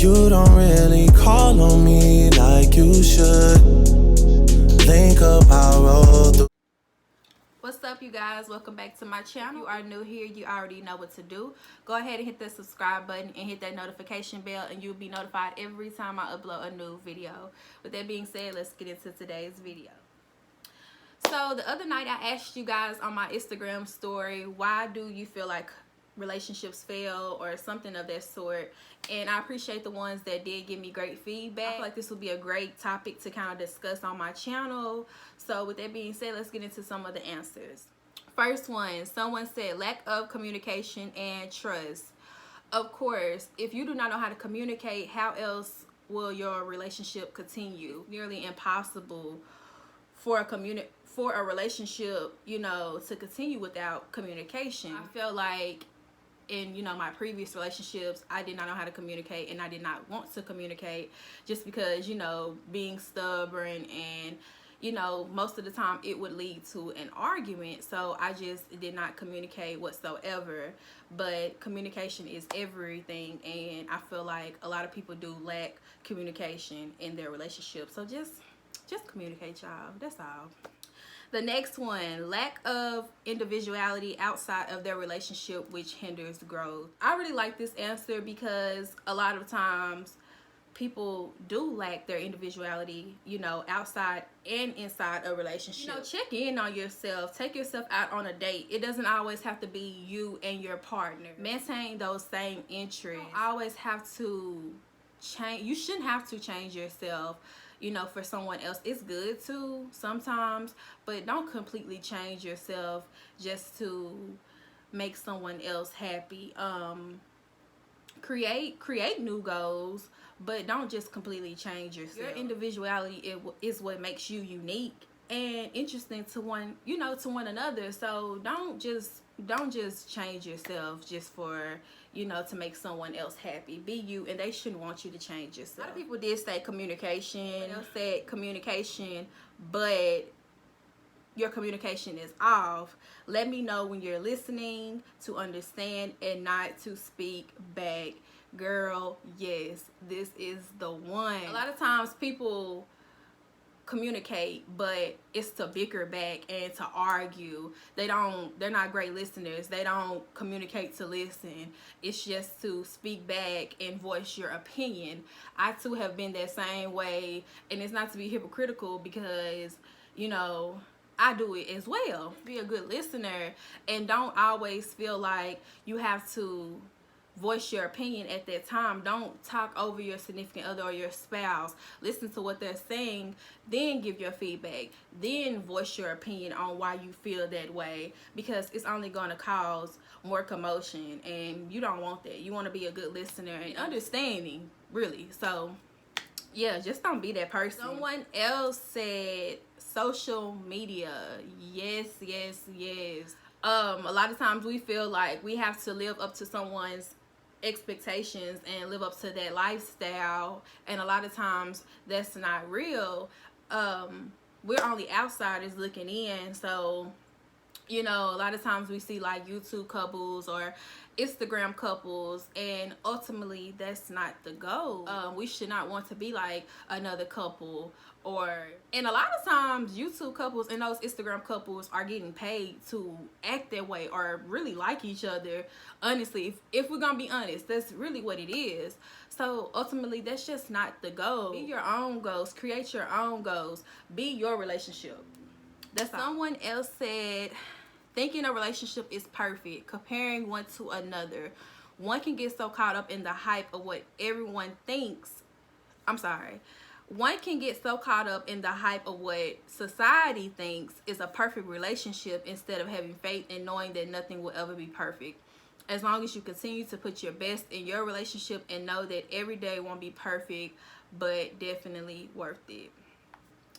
You don't really call on me like you should. Think about roll through. What's up, you guys? Welcome back to my channel. If you are new here, you already know what to do. Go ahead and hit that subscribe button and hit that notification bell, and you'll be notified every time I upload a new video. With that being said, let's get into today's video. So the other night I asked you guys on my Instagram story, why do you feel like relationships fail or something of that sort? And I appreciate the ones that did give me great feedback. I feel like this would be a great topic to kind of discuss on my channel. So with that being said, let's get into some of the answers. First one, someone said lack of communication and trust. Of course, if you do not know how to communicate, how else will your relationship continue? It's nearly impossible for a relationship, you know, to continue without communication. I feel like in, you know, my previous relationships, I did not know how to communicate, and I did not want to communicate just because, you know, being stubborn, and you know, most of the time it would lead to an argument. So I just did not communicate whatsoever. But communication is everything, and I feel like a lot of people do lack communication in their relationship. So just communicate, y'all. That's all. The next one, lack of individuality outside of their relationship, which hinders growth. I really like this answer because a lot of times people do lack their individuality, you know, outside and inside a relationship. You know, check in on yourself. Take yourself out on a date. It doesn't always have to be you and your partner. Maintain those same interests. You don't always have to change. You shouldn't have to change yourself, you know, for someone else. It's good to sometimes, but don't completely change yourself just to make someone else happy. Create new goals, but don't just completely change yourself. Your individuality is what makes you unique and interesting to one, you know, to one another. So don't just change yourself just for, you know, to make someone else happy. Be you, and they shouldn't want you to change yourself. A lot of people did say communication. They said communication, but your communication is off. Let me know when you're listening to understand and not to speak back. Girl, yes, this is the one. A lot of times people communicate, but it's to bicker back and to argue. They're not great listeners. They don't communicate to listen. It's just to speak back and voice your opinion. I too have been that same way, and it's not to be hypocritical because, you know, I do it as well. Be a good listener, and don't always feel like you have to voice your opinion at that time. Don't talk over your significant other or your spouse. Listen to what they're saying, then give your feedback, then voice your opinion on why you feel that way, because it's only going to cause more commotion, and you don't want that. You want to be a good listener and understanding, really. So yeah, just don't be that person. Someone else said social media. Yes. A lot of times we feel like we have to live up to someone's expectations and live up to that lifestyle, and a lot of times that's not real. We're only outsiders looking in. So, you know, a lot of times we see like YouTube couples or Instagram couples, and ultimately that's not the goal. We should not want to be like another couple, and a lot of times YouTube couples and those Instagram couples are getting paid to act that way or really like each other. Honestly, if we're gonna be honest, that's really what it is. So ultimately that's just not the goal. Be your own goals. Create your own goals. Be your relationship. That's all. Someone else said thinking a relationship is perfect, comparing one to another. One can get so caught up in the hype of what everyone thinks. One can get so caught up in the hype of what society thinks is a perfect relationship instead of having faith and knowing that nothing will ever be perfect. As long as you continue to put your best in your relationship and know that every day won't be perfect, but definitely worth it.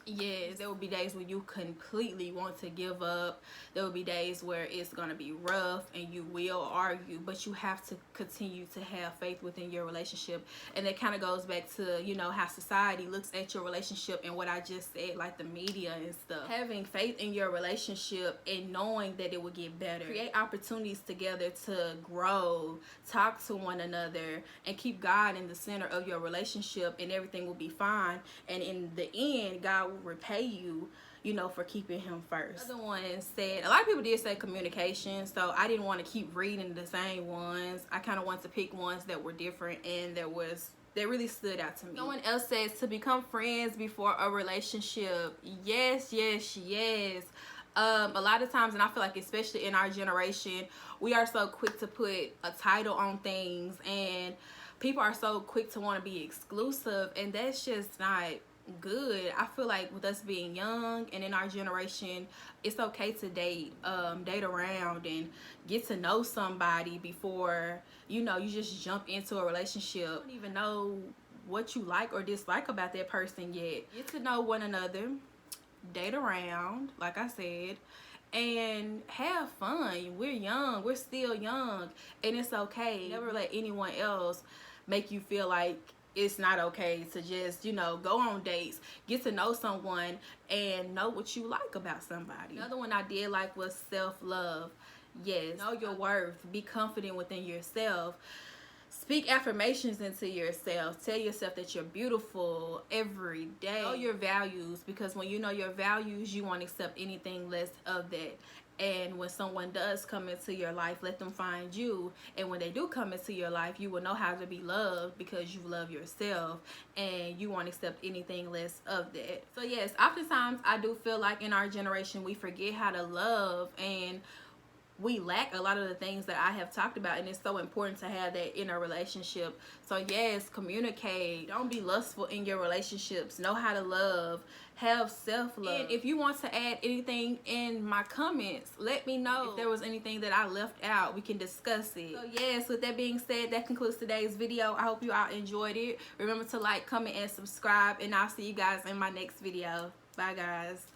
Yes, there will be days when you completely want to give up. There will be days where it's going to be rough and you will argue, but you have to continue to have faith within your relationship. And that kind of goes back to, you know, how society looks at your relationship and what I just said, like the media and stuff. Having faith in your relationship and knowing that it will get better. Create opportunities together to grow, talk to one another, and keep God in the center of your relationship, and everything will be fine. And in the end, God will repay you, you know, for keeping him first. Other one said, a lot of people did say communication, so I didn't want to keep reading the same ones. I kind of wanted to pick ones that were different and that really stood out to me. Someone else says to become friends before a relationship. Yes, yes, yes. A lot of times, and I feel like especially in our generation, we are so quick to put a title on things, and people are so quick to want to be exclusive, and that's just not good. I feel like with us being young and in our generation, it's okay to date around and get to know somebody before, you know, you just jump into a relationship. You don't even know what you like or dislike about that person yet. Get to know one another, date around, like I said, and have fun. We're young, we're still young, and it's okay. Never let anyone else make you feel like it's not okay to just, you know, go on dates, get to know someone, and know what you like about somebody. Another one I did like was self-love. Yes, know your worth, be confident within yourself. Speak affirmations into yourself. Tell yourself that you're beautiful every day. Know your values, because when you know your values, you won't accept anything less of that. And when someone does come into your life, let them find you. And when they do come into your life, you will know how to be loved because you love yourself, and you won't accept anything less of that. So yes, oftentimes I do feel like in our generation, we forget how to love, and we lack a lot of the things that I have talked about, and it's so important to have that in a relationship. So yes, communicate. Don't be lustful in your relationships. Know how to love. Have self-love. And if you want to add anything in my comments, let me know. If there was anything that I left out, we can discuss it. So yes, with that being said, that concludes today's video. I hope you all enjoyed it. Remember to like, comment, and subscribe, and I'll see you guys in my next video. Bye guys.